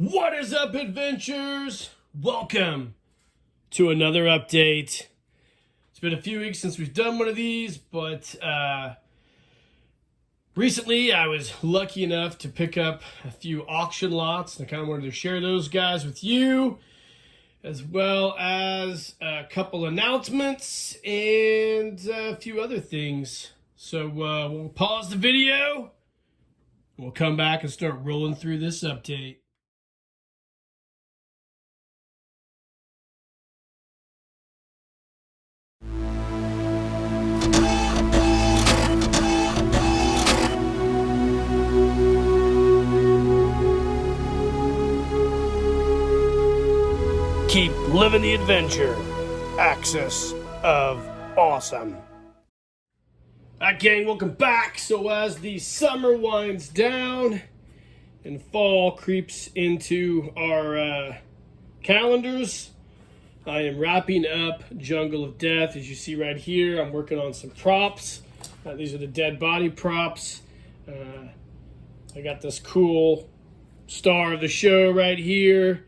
What is up, adventurers? Welcome to another update. It's been a few weeks since we've done one of these, but recently I was lucky enough to pick up a few auction lots, and I kind of wanted to share those guys with you, as well as a couple announcements and a few other things. So we'll pause the video, and we'll come back and start rolling through this update. Keep living the adventure. Axis of awesome. Alright, gang, welcome back. So as the summer winds down and fall creeps into our calendars, I am wrapping up Jungle of Death. As you see right here, I'm working on some props. These are the dead body props. I got this cool star of the show right here.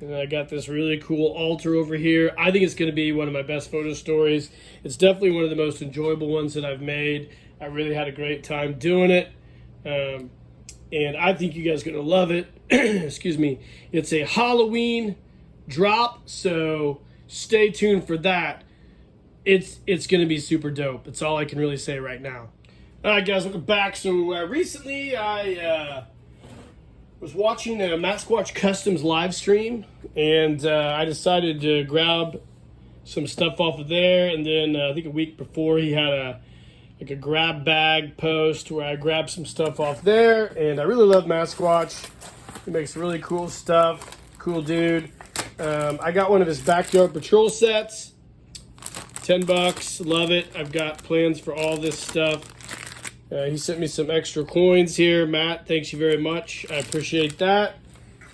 And I got this really cool altar over here. I think it's going to be one of my best photo stories. It's definitely one of the most enjoyable ones that I've made. I really had a great time doing it. And I think you guys are going to love it. Excuse me. It's a Halloween drop, so stay tuned for that. It's going to be super dope. That's all I can really say right now. All right, guys, welcome back. So recently I was watching Matt Squatch Customs live stream, and I decided to grab some stuff off of there. And then I think a week before, he had a grab bag post where I grabbed some stuff off there. And I really love Matt Squatch. He makes really cool stuff. Cool dude. I got one of his backyard patrol sets. $10. Love it. I've got plans for all this stuff. He sent me some extra coins here. Matt, thanks you very much. I appreciate that.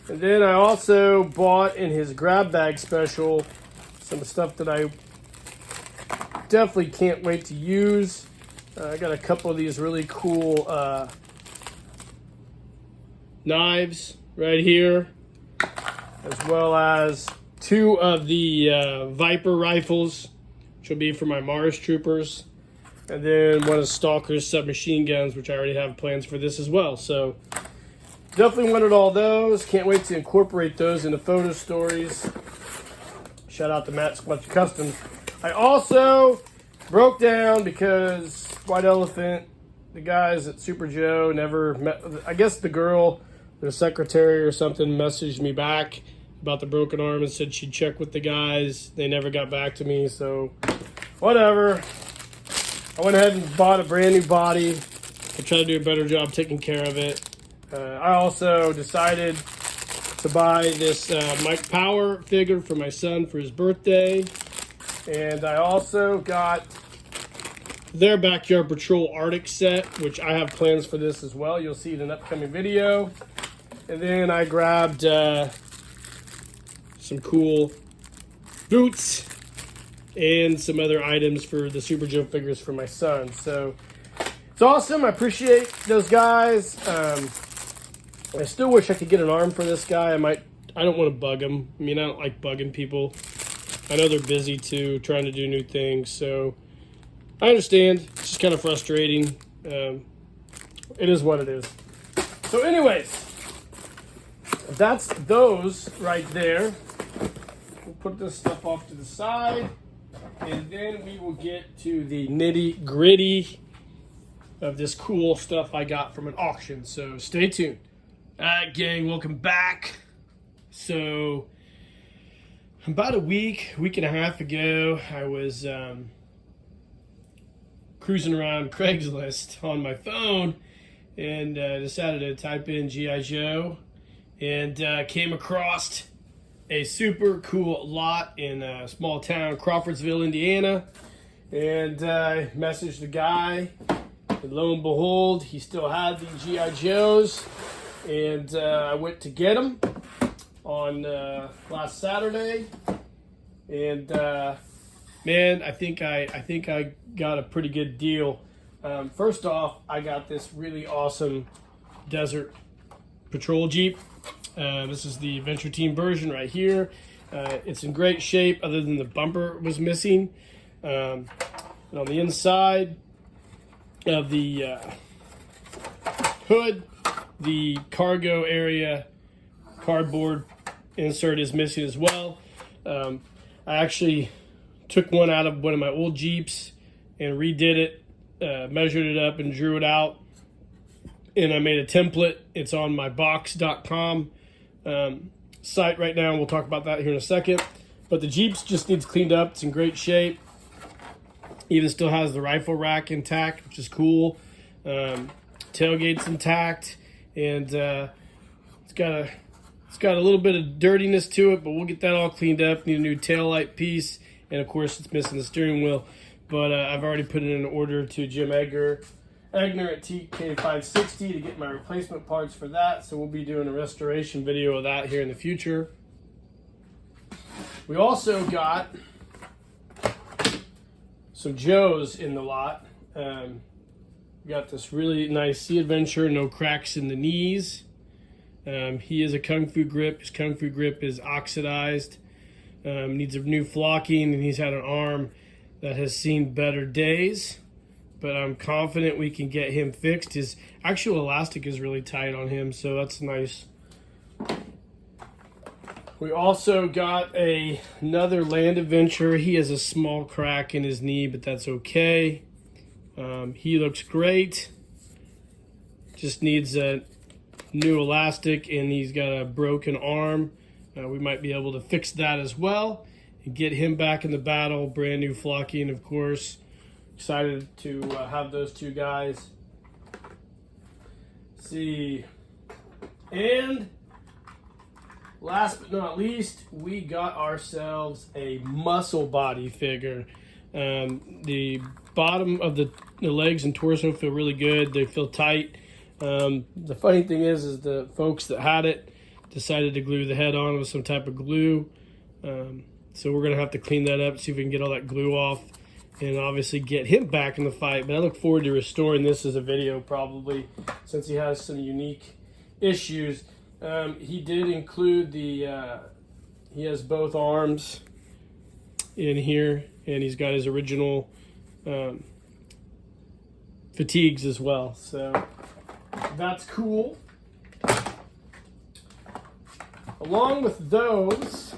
And then I also bought in his grab bag special some stuff that I definitely can't wait to use. I got a couple of these really cool knives right here, as well as two of the Viper rifles, which will be for my Mars troopers. And then one of Stalker's submachine guns, which I already have plans for this as well. So definitely wanted all those. Can't wait to incorporate those into photo stories. Shout out to Matt Squatch Customs. I also broke down because White Elephant, the guys at Super Joe never met. I guess the girl, their secretary or something, messaged me back about the broken arm and said she'd check with the guys. They never got back to me, so whatever. I went ahead and bought a brand new body. I try to do a better job taking care of it. I also decided to buy this Mike Power figure for my son for his birthday. And I also got their Backyard Patrol Arctic set, which I have plans for this as well. You'll see it in an upcoming video. And then I grabbed some cool boots and some other items for the Super Joe figures for my son. So it's awesome. I appreciate those guys. I still wish I could get an arm for this guy. I don't want to bug him. I mean, I don't like bugging people. I know they're busy too, trying to do new things. So I understand. It's just kind of frustrating. It is what it is. So anyways, that's those right there. We'll put this stuff off to the side. And then we will get to the nitty gritty of this cool stuff I got from an auction. So stay tuned. All right, gang, welcome back. So about a week and a half ago, I was cruising around Craigslist on my phone and decided to type in G.I. Joe and came across a super cool lot in a small town, Crawfordsville, Indiana. And I messaged the guy, and lo and behold, he still had the G.I. Joes. And I went to get them on last Saturday. And man, I think I got a pretty good deal. First off, I got this really awesome Desert Patrol Jeep. This is the Adventure Team version right here. It's in great shape, other than the bumper was missing. And on the inside of the hood, the cargo area cardboard insert is missing as well. I actually took one out of one of my old Jeeps and redid it, measured it up and drew it out, and I made a template. It's on my box.com site right now, and we'll talk about that here in a second. But the Jeeps just needs cleaned up. It's in great shape. Even still has the rifle rack intact, which is cool. Tailgate's intact, and it's got a little bit of dirtiness to it, but we'll get that all cleaned up. Need a new tail light piece, and of course it's missing the steering wheel. But I've already put in an order to Jim Egner at TK560 to get my replacement parts for that. So we'll be doing a restoration video of that here in the future. We also got some Joes in the lot. We got this really nice Sea Adventure, no cracks in the knees. He is a Kung Fu grip. His Kung Fu grip is oxidized. Needs a new flocking, and he's had an arm that has seen better days. But I'm confident we can get him fixed. His actual elastic is really tight on him, so that's nice. We also got another Land Adventure. He has a small crack in his knee, but that's okay. He looks great. Just needs a new elastic, and he's got a broken arm. We might be able to fix that as well and get him back in the battle. Brand new flocking, of course. Excited to have those two guys. Let's see. And last but not least, we got ourselves a muscle body figure. The bottom of the legs and torso feel really good. They feel tight. The funny thing is the folks that had it decided to glue the head on with some type of glue. So we're going to have to clean that up, see if we can get all that glue off, and obviously get him back in the fight. But I look forward to restoring this as a video probably, since he has some unique issues. He did include he has both arms in here, and he's got his original fatigues as well. So that's cool. Along with those,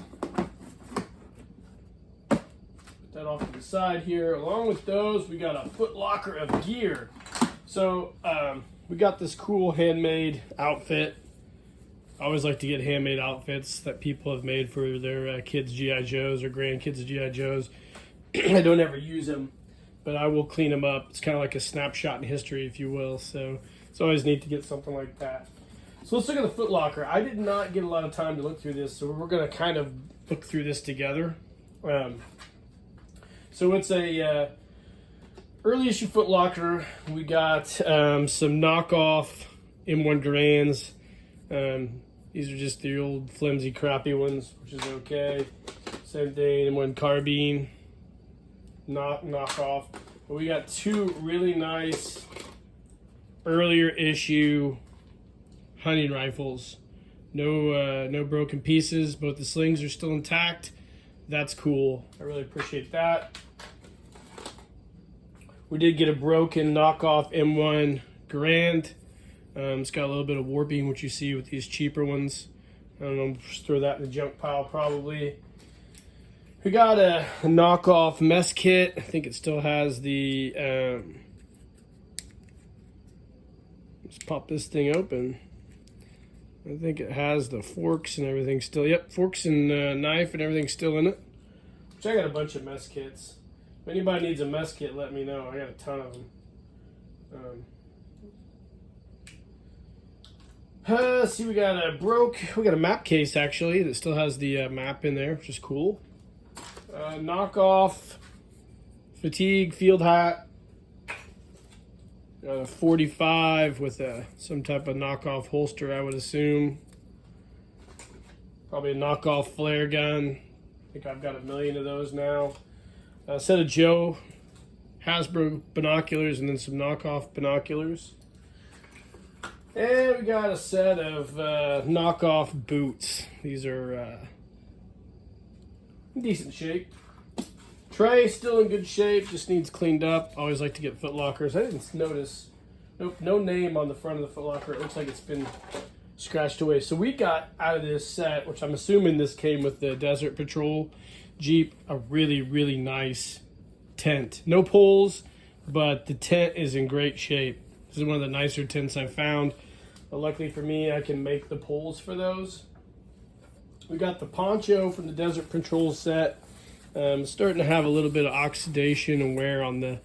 put that off to the side here. Along with those, we got a Foot Locker of gear. So we got this cool handmade outfit. I always like to get handmade outfits that people have made for their kids' G.I. Joes or grandkids' G.I. Joes. I don't ever use them, but I will clean them up. It's kind of like a snapshot in history, if you will. So it's always neat to get something like that. So let's look at the Foot Locker. I did not get a lot of time to look through this, so we're going to kind of look through this together. So it's a early issue Foot Locker. We got some knockoff M1 Garands. These are just the old flimsy crappy ones, which is okay. Same thing, M1 Carbine, knockoff. But we got two really nice earlier issue hunting rifles. No broken pieces. Both the slings are still intact. That's cool. I really appreciate that. We did get a broken knockoff M1 Garand. It's got a little bit of warping, which you see with these cheaper ones. I don't know, just throw that in the junk pile probably. We got a knockoff mess kit. I think it still has the... let's pop this thing open. I think it has the forks and everything still. Yep, forks and knife and everything still in it. Which I got a bunch of mess kits. If anybody needs a mess kit, let me know. I got a ton of them. See, we got a map case actually that still has the map in there, which is cool. Knockoff fatigue field hat. Got a 45 with some type of knockoff holster, I would assume. Probably a knockoff flare gun. I think I've got 1 million of those now. A set of Joe Hasbro binoculars and then some knockoff binoculars. And we got a set of knockoff boots. These are in decent shape. Tray still in good shape, just needs cleaned up. Always like to get foot lockers. I didn't notice, nope, no name on the front of the foot locker. It looks like it's been scratched away. So we got out of this set, which I'm assuming this came with the Desert Patrol Jeep, a really, really nice tent. No poles, but the tent is in great shape. This is one of the nicer tents I've found. But luckily for me, I can make the poles for those. We got the poncho from the Desert Patrol set. Starting to have a little bit of oxidation and wear on the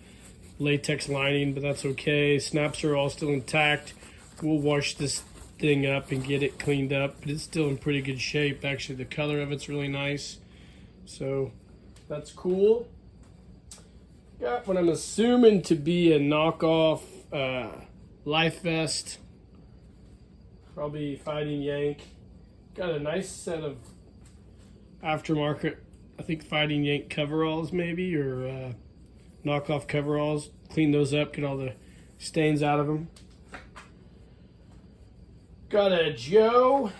latex lining, but that's okay. Snaps are all still intact. We'll wash this thing up and get it cleaned up, but it's still in pretty good shape. Actually, the color of it's really nice, so that's cool. Got what I'm assuming to be a knockoff life vest, probably Fighting Yank. Got a nice set of aftermarket, I think Fighting Yank coveralls maybe, or knockoff coveralls. Clean those up, get all the stains out of them. Got a Joe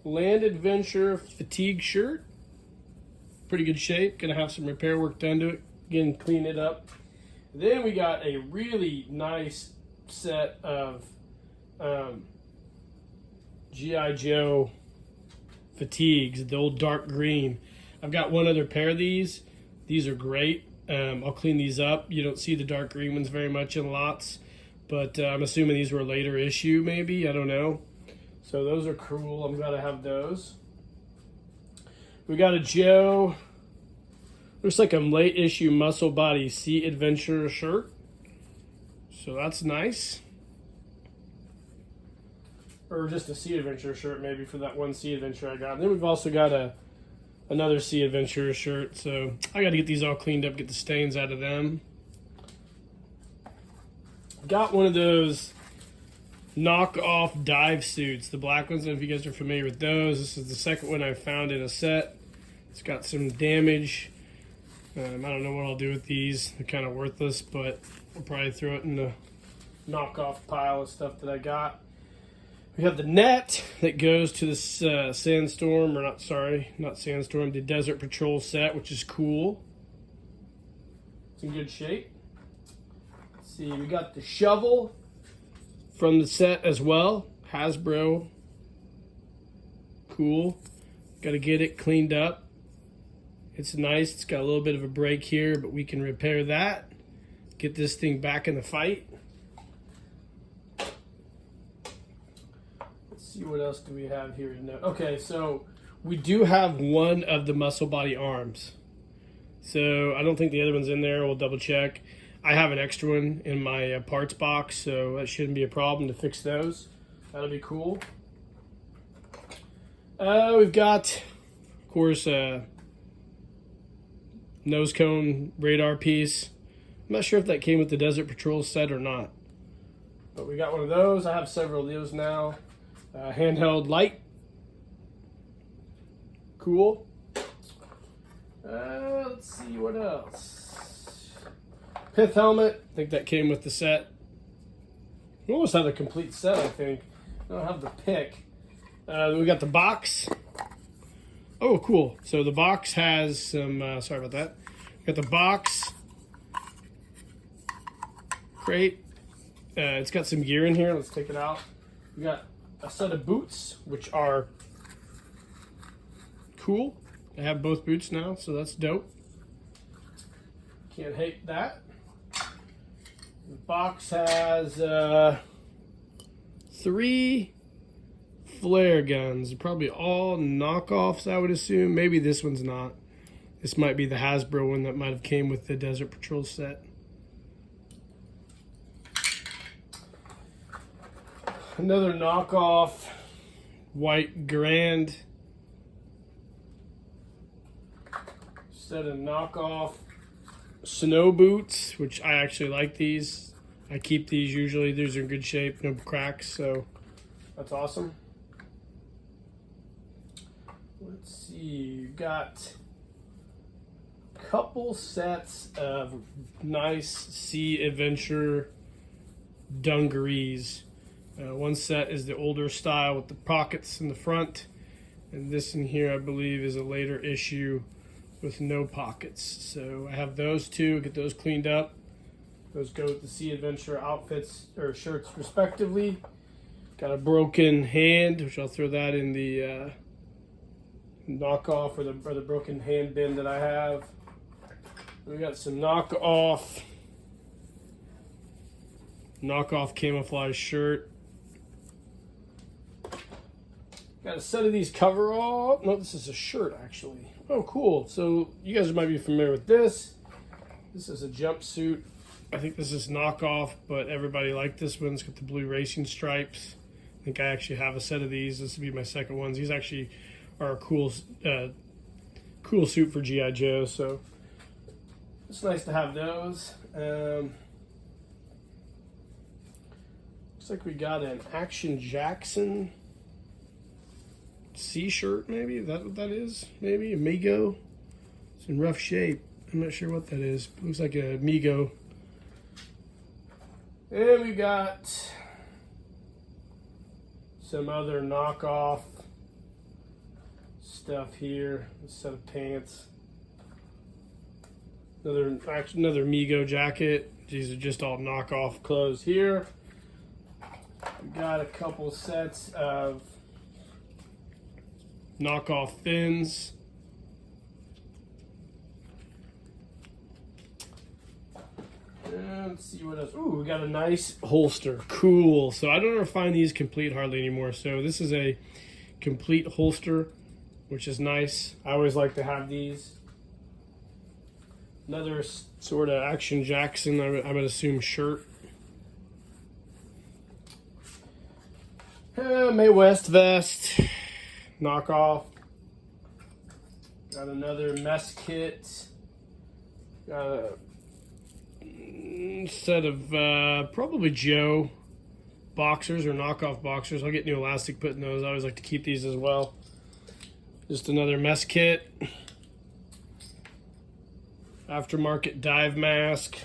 Land Adventure fatigue shirt. Pretty good shape. Gonna have some repair work done to it. Again, clean it up. Then we got a really nice set of G.I. Joe fatigues, the old dark green. I've got one other pair of these. These are great. I'll clean these up. You don't see the dark green ones very much in lots, but I'm assuming these were a later issue maybe. I don't know. So those are cool. I'm glad I have those. We got a Joe, looks like a late issue Muscle Body Sea Adventure shirt. So that's nice. Or just a Sea Adventure shirt maybe for that one Sea Adventure I got. And then we've also got another Sea Adventure shirt. So I got to get these all cleaned up, get the stains out of them. Got one of those knockoff dive suits, the black ones. I don't know if you guys are familiar with those. This is the second one I found in a set. It's got some damage. I don't know what I'll do with these. They're kind of worthless, but I'll probably throw it in the knockoff pile of stuff that I got. We have the net that goes to this Sandstorm, or not Sandstorm, the Desert Patrol set, which is cool. It's in good shape. Let's see, we got the shovel from the set as well. Hasbro. Cool. Got to get it cleaned up. It's nice. It's got a little bit of a break here, but we can repair that. Get this thing back in the fight. Let's see, what else do we have here? Okay, so we do have one of the Muscle Body arms. So I don't think the other one's in there. We'll double check. I have an extra one in my parts box, so that shouldn't be a problem to fix those. That'll be cool. We've got, of course, nose cone radar piece. I'm not sure if that came with the Desert Patrol set or not, but we got one of those. I have several of those now. Handheld light. Cool. Let's see what else. Pith helmet. I think that came with the set. We almost have a complete set, I think. I don't have the pick. We got the box. Oh, cool. So the box has some, sorry about that. We got the box crate. It's got some gear in here. Let's take it out. We got a set of boots, which are cool. I have both boots now, so that's dope. Can't hate that. The box has 3 flare guns, probably all knockoffs, I would assume. Maybe this one's not. This might be the Hasbro one that might have came with the Desert Patrol set. Another knockoff white Grand. Set of knockoff snow boots, which I actually like these. I keep these usually. These are in good shape, no cracks, so that's awesome. Let's see, you got a couple sets of nice Sea Adventure dungarees. One set is the older style with the pockets in the front, and this in here I believe is a later issue with no pockets. So I have those two, get those cleaned up. Those go with the Sea Adventure outfits or shirts respectively. Got a broken hand, which I'll throw that in the knockoff or the broken hand bin that I have. We got some knockoff camouflage shirt. Got a set of these coverall. No, this is a shirt actually. Oh, cool. So you guys might be familiar with this. This is a jumpsuit. I think this is knockoff, but everybody liked this one. It's got the blue racing stripes. I think I actually have a set of these. This will be my second ones. These actually are a cool suit for G.I. Joe, so it's nice to have those. Looks like we got an Action Jackson C-shirt, maybe? Is that what that is? Maybe a Migo. It's in rough shape. I'm not sure what that is. It looks like a Migo. And we got some other knockoff stuff here. A set of pants. Another Migo jacket. These are just all knockoff clothes here. We got a couple sets of knockoff fins. And let's see what else. Ooh, we got a nice holster. Cool. So I don't ever find these complete hardly anymore. So this is a complete holster, which is nice. I always like to have these. Another sort of Action Jackson, I would assume, shirt. Mae West vest. Knockoff. Got another mess kit. Got a set of probably Joe boxers or knockoff boxers. I'll get new elastic put in those. I always like to keep these as well. Just another mess kit. Aftermarket dive mask.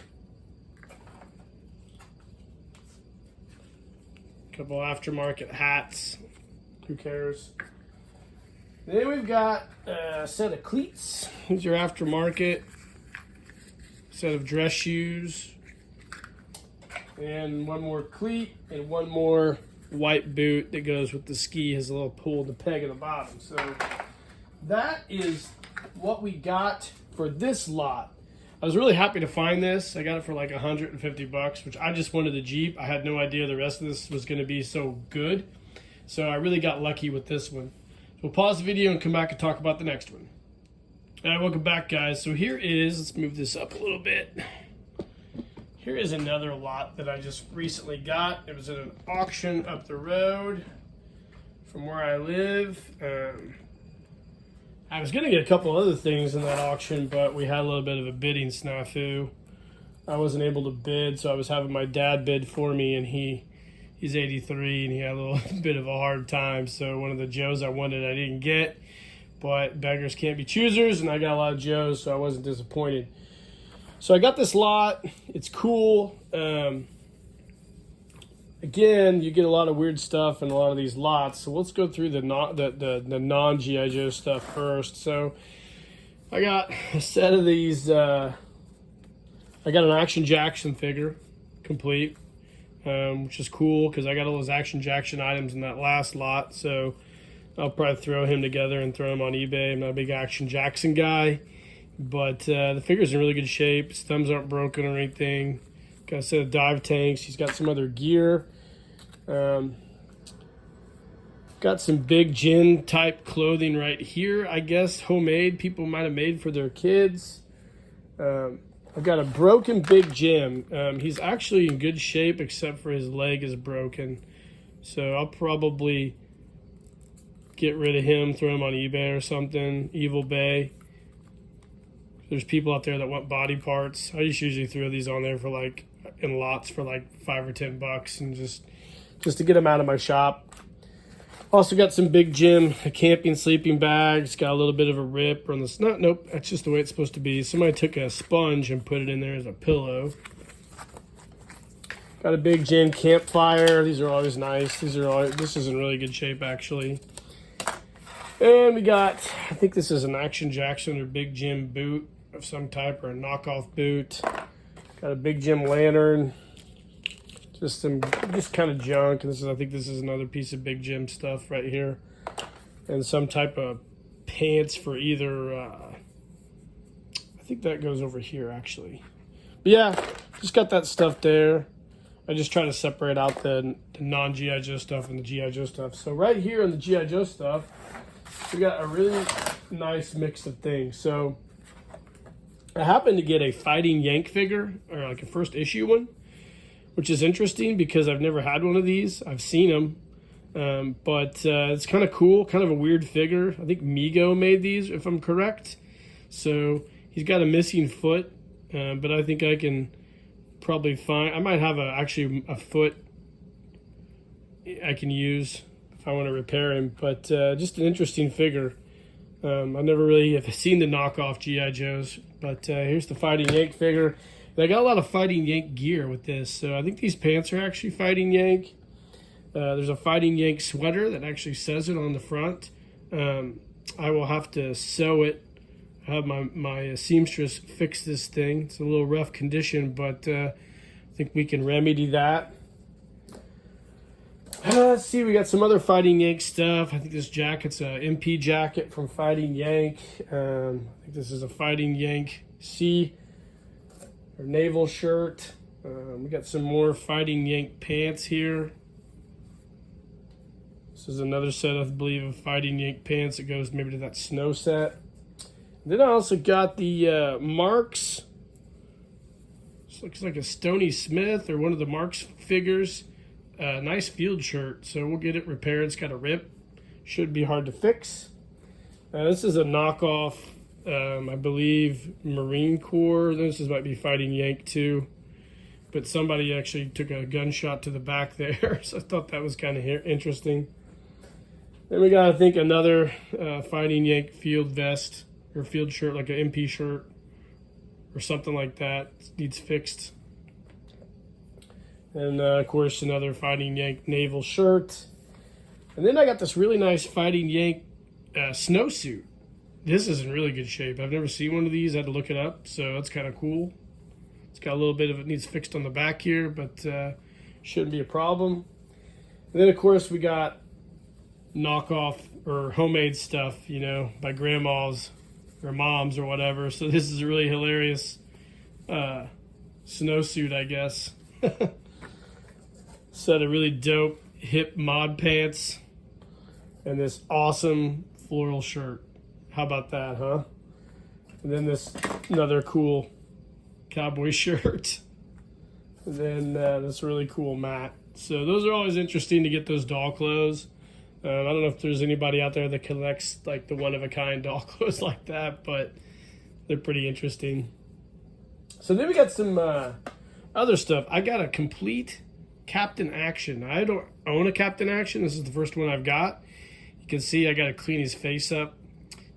Couple aftermarket hats. Who cares? Then we've got a set of cleats. These are aftermarket. Set of dress shoes. And one more cleat and one more white boot that goes with the ski. Has a little pull in the peg at the bottom. So that is what we got for this lot. I was really happy to find this. I got it for like 150 bucks, which I just wanted the Jeep. I had no idea the rest of this was going to be so good. So I really got lucky with this one. So we'll pause the video and come back and talk about the next one. All right, welcome back, guys. So here is, let's move this up a little bit. Here is another lot that I just recently got. It was at an auction up the road from where I live. I was going to get a couple other things in that auction, but we had a little bit of a bidding snafu. I wasn't able to bid, so I was having my dad bid for me, and he's 83, and he had a little bit of a hard time. So one of the Joes I wanted I didn't get, but beggars can't be choosers, and I got a lot of Joes, so I wasn't disappointed. So I got this lot. It's cool. Again, you get a lot of weird stuff in a lot of these lots. So let's go through the non-G.I. Joe stuff first. So I got a set of these. I got an Action Jackson figure, complete, which is cool because I got all those Action Jackson items in that last lot. So I'll probably throw him together and throw him on eBay. I'm not a big Action Jackson guy, but the figure's in really good shape. His thumbs aren't broken or anything. Got a set of dive tanks. He's got some other gear. Got some Big Jim type clothing right here, I guess, homemade. People might have made for their kids. I've got a broken Big Jim. He's actually in good shape except for his leg is broken. So I'll probably get rid of him, throw him on eBay or something. Evil Bay. There's people out there that want body parts. I just usually throw these on there for like in lots for like $5 or $10 and just to get them out of my shop. Also got some Big Jim camping sleeping bags. Got a little bit of a rip on this. Nope, that's just the way it's supposed to be. Somebody took a sponge and put it in there as a pillow. Got a big gin campfire. These are always nice. This is in really good shape, actually. And we got, I think this is an Action Jackson or Big Jim boot of some type, or a knockoff boot. Got a Big Jim lantern. Just kind of junk. And I think this is another piece of Big Jim stuff right here. And some type of pants for either, I think that goes over here, actually. But yeah, just got that stuff there. I just try to separate out the non-G.I. Joe stuff and the G.I. Joe stuff. So right here in the G.I. Joe stuff, we got a really nice mix of things. So I happened to get a Fighting Yank figure, or like a first issue one, which is interesting because I've never had one of these. I've seen them, but it's kind of cool, kind of a weird figure. I think Mego made these, if I'm correct. So he's got a missing foot, but I think I can probably find, I might have actually a foot I can use if I want to repair him, but just an interesting figure. I never really have seen the knockoff G.I. Joes, but here's the Fighting Yank figure. And I got a lot of Fighting Yank gear with this, so I think these pants are actually Fighting Yank. There's a Fighting Yank sweater that actually says it on the front. I will have to sew it. I have my seamstress fix this thing. It's a little rough condition, but I think we can remedy that. Let's see, we got some other Fighting Yank stuff. I think this jacket's a MP jacket from Fighting Yank. I think this is a Fighting Yank C or naval shirt. We got some more Fighting Yank pants here. This is another set, I believe, of Fighting Yank pants. It goes maybe to that snow set. Then I also got the Marks. This looks like a Stony Smith or one of the Marks figures. Nice field shirt, so we'll get it repaired. It's got a rip. Should be hard to fix. This is a knockoff, I believe, Marine Corps. This might be Fighting Yank too. But somebody actually took a gunshot to the back there, so I thought that was kind of interesting. Then we got, I think, another Fighting Yank field vest or field shirt, like an MP shirt or something like that. It needs fixed. And of course, another Fighting Yank naval shirt. And then I got this really nice Fighting Yank snowsuit. This is in really good shape. I've never seen one of these. I had to look it up, so that's kind of cool. It's got a little bit of it needs fixed on the back here, but shouldn't be a problem. And then, of course, we got knockoff or homemade stuff, you know, by grandmas or moms or whatever. So this is a really hilarious snowsuit, I guess. Set of really dope hip mod pants and this awesome floral shirt. How about that, huh? And then this another cool cowboy shirt. And then this really cool mat. So those are always interesting to get those doll clothes. I don't know if there's anybody out there that collects like the one-of-a-kind doll clothes like that, but they're pretty interesting. So then we got some other stuff. I got a complete Captain Action. I don't own a Captain Action. This is the first one I've got. You can see I got to clean his face up,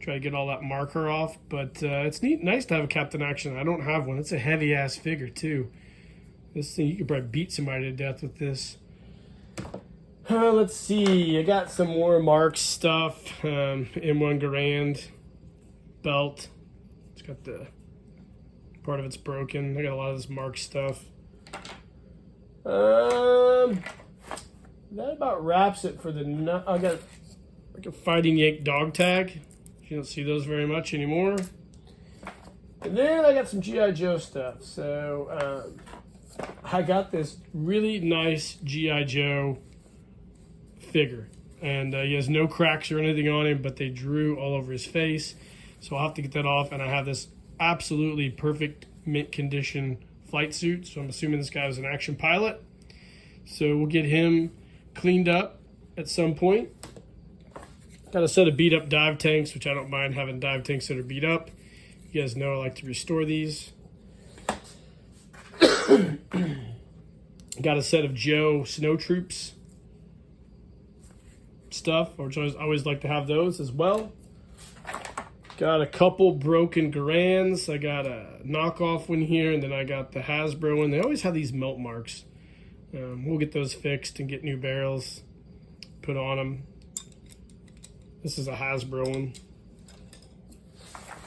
try to get all that marker off, but it's nice to have a Captain Action. I don't have one. It's a heavy-ass figure, too. This thing, you could probably beat somebody to death with this. Let's see. I got some more Marks stuff. M1 Garand belt. It's got the part of it's broken. I got a lot of this Marks stuff. That about wraps it for the. I got like a Fighting Yank dog tag. You don't see those very much anymore. And then I got some G.I. Joe stuff. So I got this really nice G.I. Joe figure, and he has no cracks or anything on him, but they drew all over his face, so I'll have to get that off. And I have this absolutely perfect mint condition flight suit, so I'm assuming this guy was an action pilot, so we'll get him cleaned up at some point. Got a set of beat up dive tanks, which I don't mind having dive tanks that are beat up. You guys know I like to restore these. Got a set of Joe Snow Troops stuff, which I always like to have those as well. Got a couple broken Garands. I got a knockoff one here, and then I got the Hasbro one. They always have these melt marks We'll get those fixed and get new barrels put on them. This is a Hasbro one.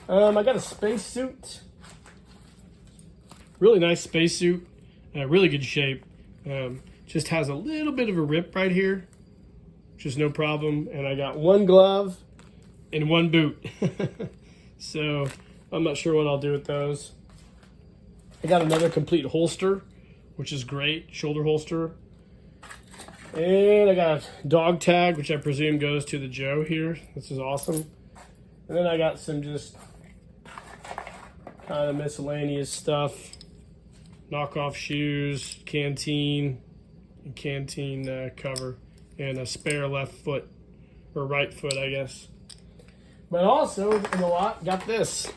I got a spacesuit. Really nice spacesuit. Really good shape. Just has a little bit of a rip right here, which is no problem. And I got one glove and one boot. So I'm not sure what I'll do with those. I got another complete holster, which is great, shoulder holster. And I got a dog tag, which I presume goes to the Joe here. This is awesome. And then I got some just kind of miscellaneous stuff. Knockoff shoes, canteen, and canteen cover, and a spare left foot, or right foot, I guess. But also, in the lot, got this.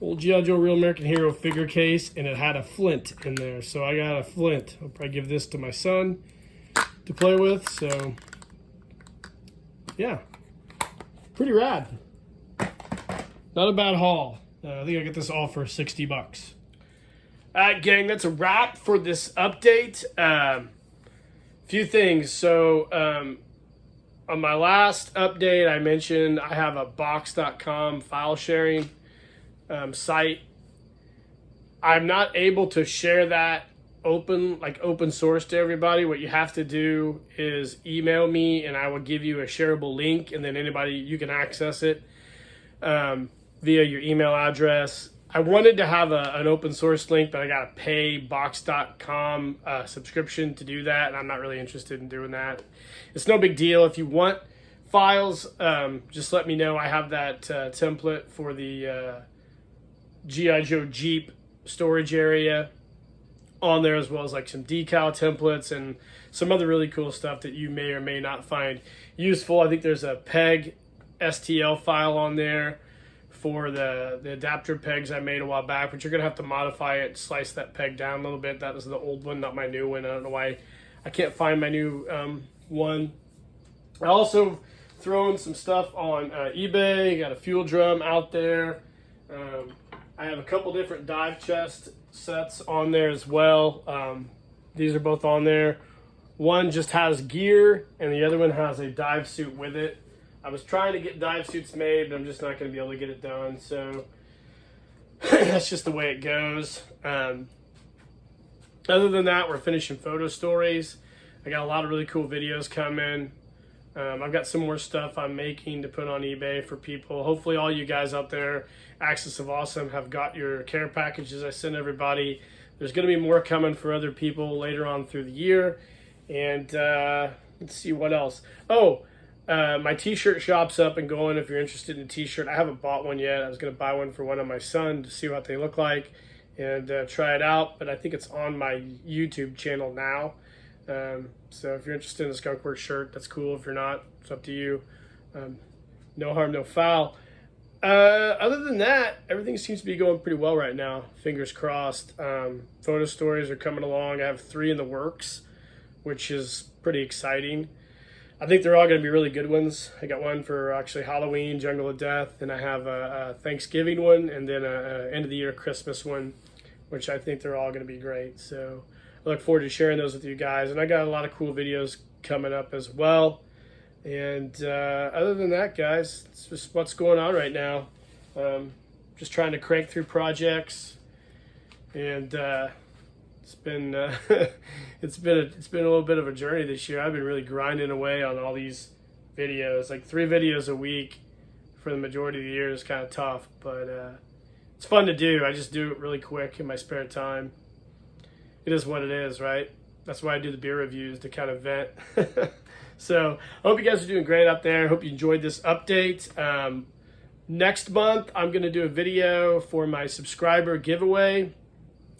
Old G.I. Joe Real American Hero figure case, and it had a flint in there. So I got a flint. I'll probably give this to my son to play with. So, yeah. Pretty rad. Not a bad haul. I think I got this all for 60 bucks. All right, gang, that's a wrap for this update. Few things. So, on my last update, I mentioned I have a box.com file sharing site. I'm not able to share that open source to everybody. What you have to do is email me, and I will give you a shareable link, and then you can access it via your email address. I wanted to have an open source link, but I got to pay box.com subscription to do that, and I'm not really interested in doing that. It's no big deal. If you want files, just let me know. I have that template for the G.I. Joe Jeep storage area on there, as well as like some decal templates and some other really cool stuff that you may or may not find useful. I think there's a peg STL file on there for the adapter pegs I made a while back, but you're going to have to modify it, slice that peg down a little bit. That was the old one, not my new one. I don't know why I can't find my new one. I also thrown some stuff on eBay. Got a fuel drum out there. I have a couple different dive chest sets on there as well. These are both on there. One just has gear, and the other one has a dive suit with it. I was trying to get dive suits made, but I'm just not going to be able to get it done. So that's just the way it goes. Other than that, we're finishing photo stories. I got a lot of really cool videos coming. I've got some more stuff I'm making to put on eBay for people. Hopefully all you guys out there, Axis of Awesome, have got your care packages I send everybody. There's going to be more coming for other people later on through the year. And let's see what else. My t-shirt shop's up and going if you're interested in a t-shirt. I haven't bought one yet. I was going to buy one for one of my son to see what they look like and try it out. But I think it's on my YouTube channel now. So if you're interested in a Skunkworks shirt, that's cool. If you're not, it's up to you. No harm, no foul. Other than that, everything seems to be going pretty well right now. Fingers crossed. Photo stories are coming along. I have 3 in the works, which is pretty exciting. I think they're all going to be really good ones. I got one for actually Halloween, Jungle of Death, and I have a Thanksgiving one, and then a end of the year Christmas one, which I think they're all going to be great. So I look forward to sharing those with you guys. And I got a lot of cool videos coming up as well. And other than that, guys, it's just what's going on right now. Just trying to crank through projects, and it's been it's been a little bit of a journey this year. I've been really grinding away on all these videos. Like 3 videos a week for the majority of the year is kind of tough, but it's fun to do. I just do it really quick in my spare time. It is what it is, right? That's why I do the beer reviews, to kind of vent. So I hope you guys are doing great out there. I hope you enjoyed this update. Next month, I'm going to do a video for my subscriber giveaway.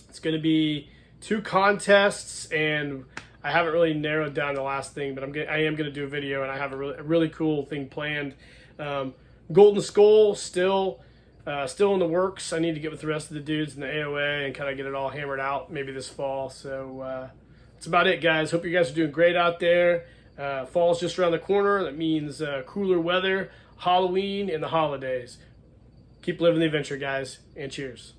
It's going to be 2 contests, and I haven't really narrowed down the last thing, but I am going to do a video, and I have a really cool thing planned. Golden Skull still in the works. I need to get with the rest of the dudes in the AOA and kind of get it all hammered out maybe this fall. So that's about it, guys. Hope you guys are doing great out there. Fall's just around the corner. That means cooler weather, Halloween, and the holidays. Keep living the adventure, guys, and cheers.